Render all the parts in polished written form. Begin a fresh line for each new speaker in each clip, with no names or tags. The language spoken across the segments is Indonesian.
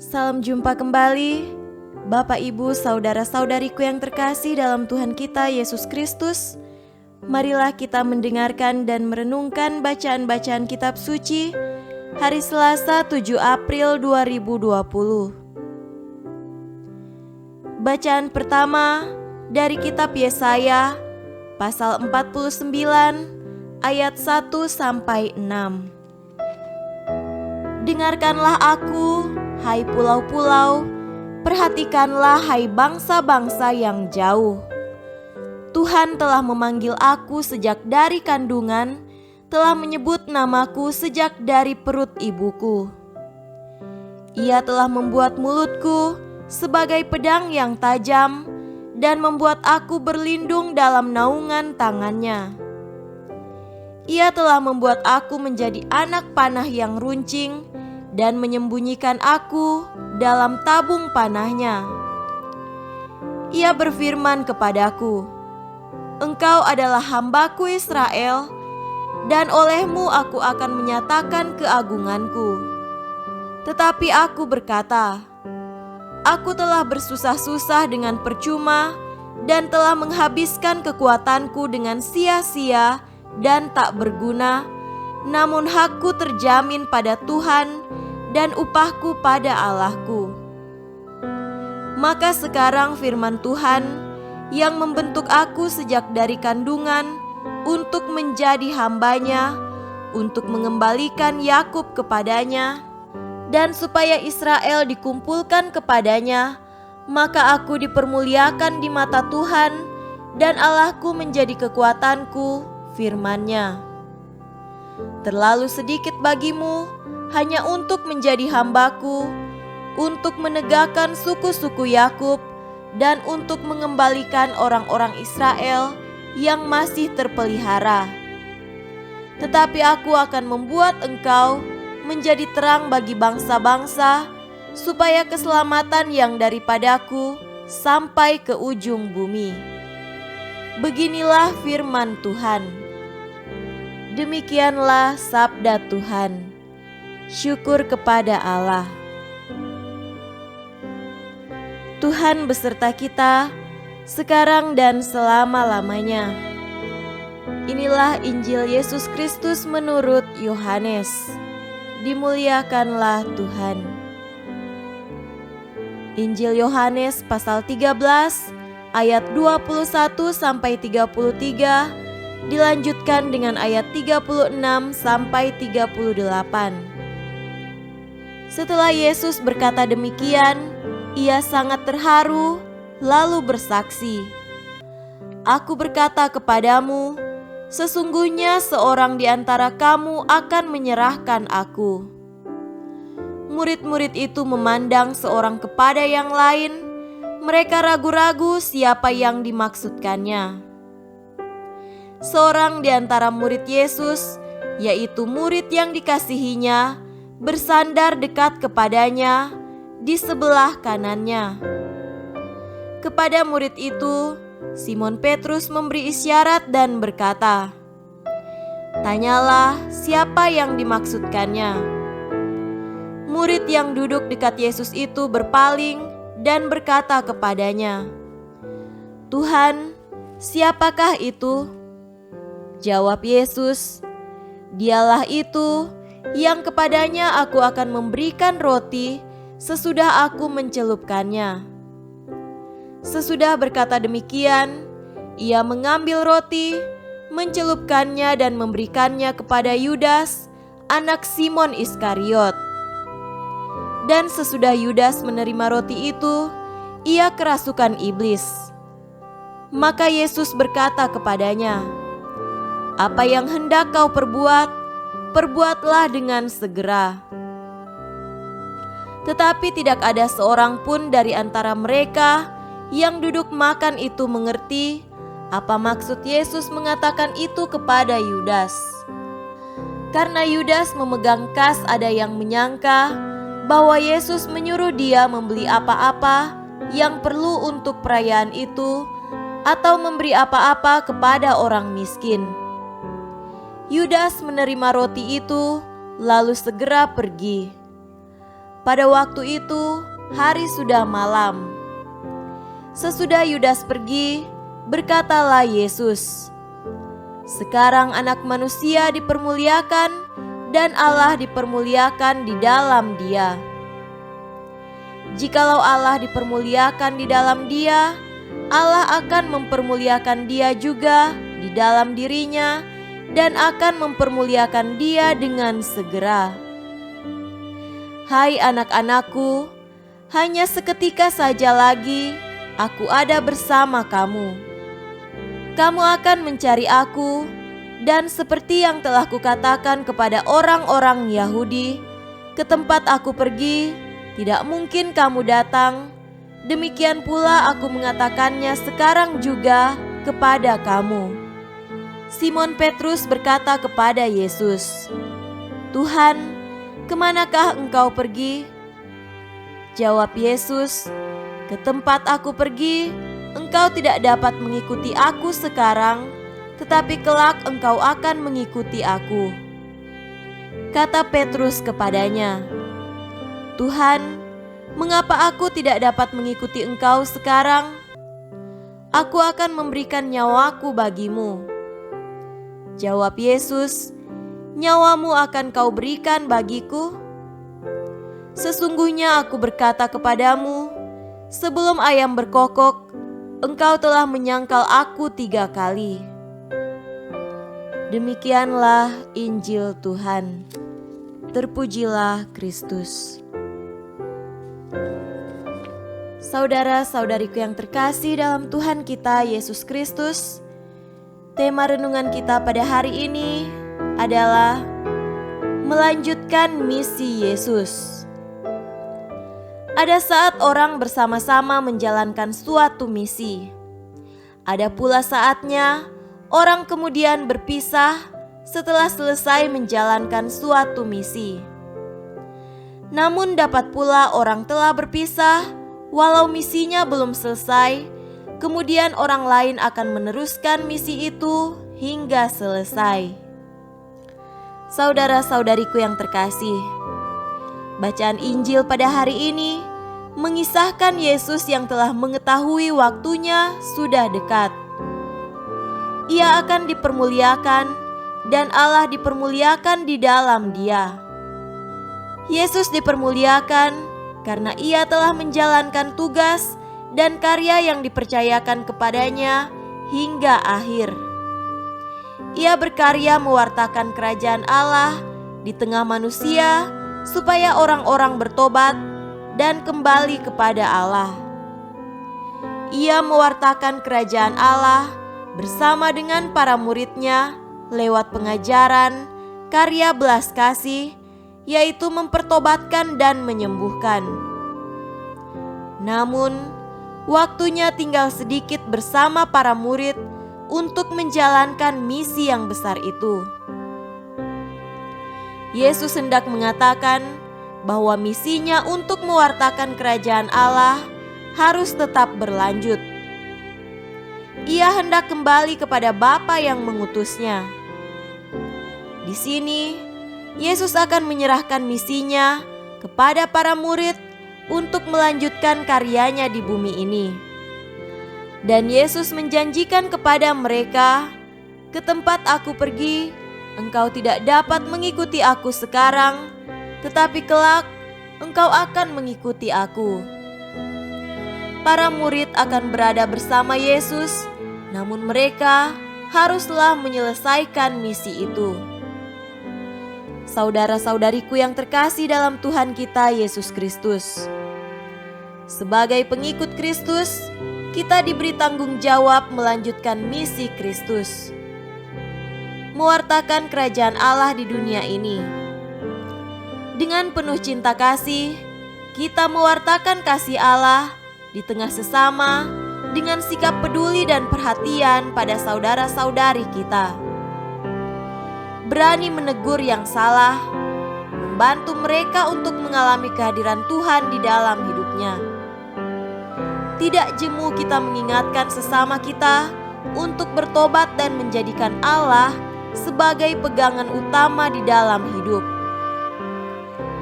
Salam jumpa kembali, Bapak, Ibu, saudara-saudariku yang terkasih dalam Tuhan kita Yesus Kristus. Marilah kita mendengarkan dan merenungkan bacaan-bacaan kitab suci hari Selasa 7 April 2020. Bacaan pertama dari kitab Yesaya pasal 49 ayat 1-6. Dengarkanlah aku, hai pulau-pulau, perhatikanlah hai bangsa-bangsa yang jauh. Tuhan telah memanggil aku sejak dari kandungan, telah menyebut namaku sejak dari perut ibuku. Ia telah membuat mulutku sebagai pedang yang tajam dan membuat aku berlindung dalam naungan tangannya. Ia telah membuat aku menjadi anak panah yang runcing dan menyembunyikan aku dalam tabung panahnya. Ia berfirman kepadaku, Engkau adalah hambaku Israel, dan olehmu aku akan menyatakan keagunganku. Tetapi aku berkata, Aku telah bersusah-susah dengan percuma dan telah menghabiskan kekuatanku dengan sia-sia dan tak berguna, namun hakku terjamin pada Tuhan dan upahku pada Allahku. Maka sekarang firman Tuhan yang membentuk aku sejak dari kandungan untuk menjadi hambanya, untuk mengembalikan Yakub kepadanya, dan supaya Israel dikumpulkan kepadanya, maka aku dipermuliakan di mata Tuhan dan Allahku menjadi kekuatanku, firman-Nya. Terlalu sedikit bagimu hanya untuk menjadi hambaku, untuk menegakkan suku-suku Yakub, dan untuk mengembalikan orang-orang Israel yang masih terpelihara. Tetapi aku akan membuat engkau menjadi terang bagi bangsa-bangsa, supaya keselamatan yang daripadaku sampai ke ujung bumi. Beginilah firman Tuhan. Demikianlah sabda Tuhan. Syukur kepada Allah. Tuhan beserta kita sekarang dan selama-lamanya. Inilah Injil Yesus Kristus menurut Yohanes. Dimuliakanlah Tuhan. Injil Yohanes pasal 13 ayat 21-33 dilanjutkan dengan ayat 36-38. Setelah Yesus berkata demikian, ia sangat terharu, lalu bersaksi, Aku berkata kepadamu, sesungguhnya seorang di antara kamu akan menyerahkan aku. Murid-murid itu memandang seorang kepada yang lain, mereka ragu-ragu siapa yang dimaksudkannya. Seorang di antara murid Yesus, yaitu murid yang dikasihinya, bersandar dekat kepadanya di sebelah kanannya. Kepada murid itu, Simon Petrus memberi isyarat dan berkata, Tanyalah siapa yang dimaksudkannya. Murid yang duduk dekat Yesus itu berpaling dan berkata kepadanya, Tuhan, siapakah itu? Jawab Yesus, Dialah itu yang kepadanya aku akan memberikan roti sesudah aku mencelupkannya. Sesudah berkata demikian, ia mengambil roti, mencelupkannya dan memberikannya kepada Yudas, anak Simon Iskariot. Dan sesudah Yudas menerima roti itu, ia kerasukan iblis. Maka Yesus berkata kepadanya, Apa yang hendak kau perbuat, perbuatlah dengan segera. Tetapi tidak ada seorang pun dari antara mereka yang duduk makan itu mengerti apa maksud Yesus mengatakan itu kepada Yudas. Karena Yudas memegang kas, ada yang menyangka bahwa Yesus menyuruh dia membeli apa-apa yang perlu untuk perayaan itu atau memberi apa-apa kepada orang miskin. Yudas menerima roti itu, lalu segera pergi. Pada waktu itu, hari sudah malam. Sesudah Yudas pergi, berkatalah Yesus, "Sekarang Anak Manusia dipermuliakan dan Allah dipermuliakan di dalam Dia. Jikalau Allah dipermuliakan di dalam Dia, Allah akan mempermuliakan Dia juga di dalam dirinya dan akan mempermuliakan Dia dengan segera. Hai anak-anakku, hanya seketika saja lagi Aku ada bersama kamu. Kamu akan mencari Aku, dan seperti yang telah Kukatakan kepada orang-orang Yahudi, ke tempat Aku pergi, tidak mungkin kamu datang. Demikian pula Aku mengatakannya sekarang juga kepada kamu." Simon Petrus berkata kepada Yesus, "Tuhan, kemanakah Engkau pergi?" Jawab Yesus, "Ke tempat Aku pergi, engkau tidak dapat mengikuti Aku sekarang, tetapi kelak engkau akan mengikuti Aku." Kata Petrus kepadanya, "Tuhan, mengapa aku tidak dapat mengikuti Engkau sekarang? Aku akan memberikan nyawaku bagimu." Jawab Yesus, "Nyawamu akan kau berikan bagiku? Sesungguhnya Aku berkata kepadamu, sebelum ayam berkokok, engkau telah menyangkal Aku 3 kali." Demikianlah Injil Tuhan. Terpujilah Kristus. Saudara-saudariku yang terkasih dalam Tuhan kita Yesus Kristus, tema renungan kita pada hari ini adalah melanjutkan misi Yesus. Ada saat orang bersama-sama menjalankan suatu misi. Ada pula saatnya orang kemudian berpisah setelah selesai menjalankan suatu misi. Namun dapat pula orang telah berpisah walau misinya belum selesai, kemudian orang lain akan meneruskan misi itu hingga selesai. Saudara-saudariku yang terkasih, bacaan Injil pada hari ini mengisahkan Yesus yang telah mengetahui waktunya sudah dekat. Ia akan dipermuliakan dan Allah dipermuliakan di dalam Dia. Yesus dipermuliakan karena Ia telah menjalankan tugas dan karya yang dipercayakan kepadanya hingga akhir. Ia berkarya mewartakan kerajaan Allah di tengah manusia supaya orang-orang bertobat dan kembali kepada Allah. Ia mewartakan kerajaan Allah bersama dengan para murid-Nya lewat pengajaran, karya belas kasih, yaitu mempertobatkan dan menyembuhkan. Namun, waktunya tinggal sedikit bersama para murid untuk menjalankan misi yang besar itu. Yesus hendak mengatakan bahwa misinya untuk mewartakan kerajaan Allah harus tetap berlanjut. Ia hendak kembali kepada Bapa yang mengutusnya. Di sini, Yesus akan menyerahkan misinya kepada para murid untuk melanjutkan karyanya di bumi ini. Dan Yesus menjanjikan kepada mereka, "Ke tempat Aku pergi, engkau tidak dapat mengikuti Aku sekarang, tetapi kelak engkau akan mengikuti Aku." Para murid akan berada bersama Yesus, namun mereka haruslah menyelesaikan misi itu. Saudara-saudariku yang terkasih dalam Tuhan kita Yesus Kristus, sebagai pengikut Kristus, kita diberi tanggung jawab melanjutkan misi Kristus, mewartakan kerajaan Allah di dunia ini. Dengan penuh cinta kasih, kita mewartakan kasih Allah di tengah sesama dengan sikap peduli dan perhatian pada saudara-saudari kita. Berani menegur yang salah, membantu mereka untuk mengalami kehadiran Tuhan di dalam hidupnya. Tidak jemu kita mengingatkan sesama kita untuk bertobat dan menjadikan Allah sebagai pegangan utama di dalam hidup.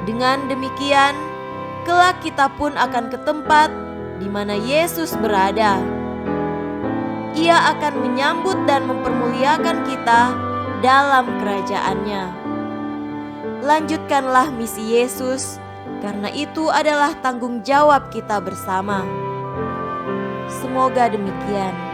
Dengan demikian, kelak kita pun akan ke tempat di mana Yesus berada. Ia akan menyambut dan mempermuliakan kita dalam kerajaan-Nya. Lanjutkanlah misi Yesus, karena itu adalah tanggung jawab kita bersama. Semoga demikian.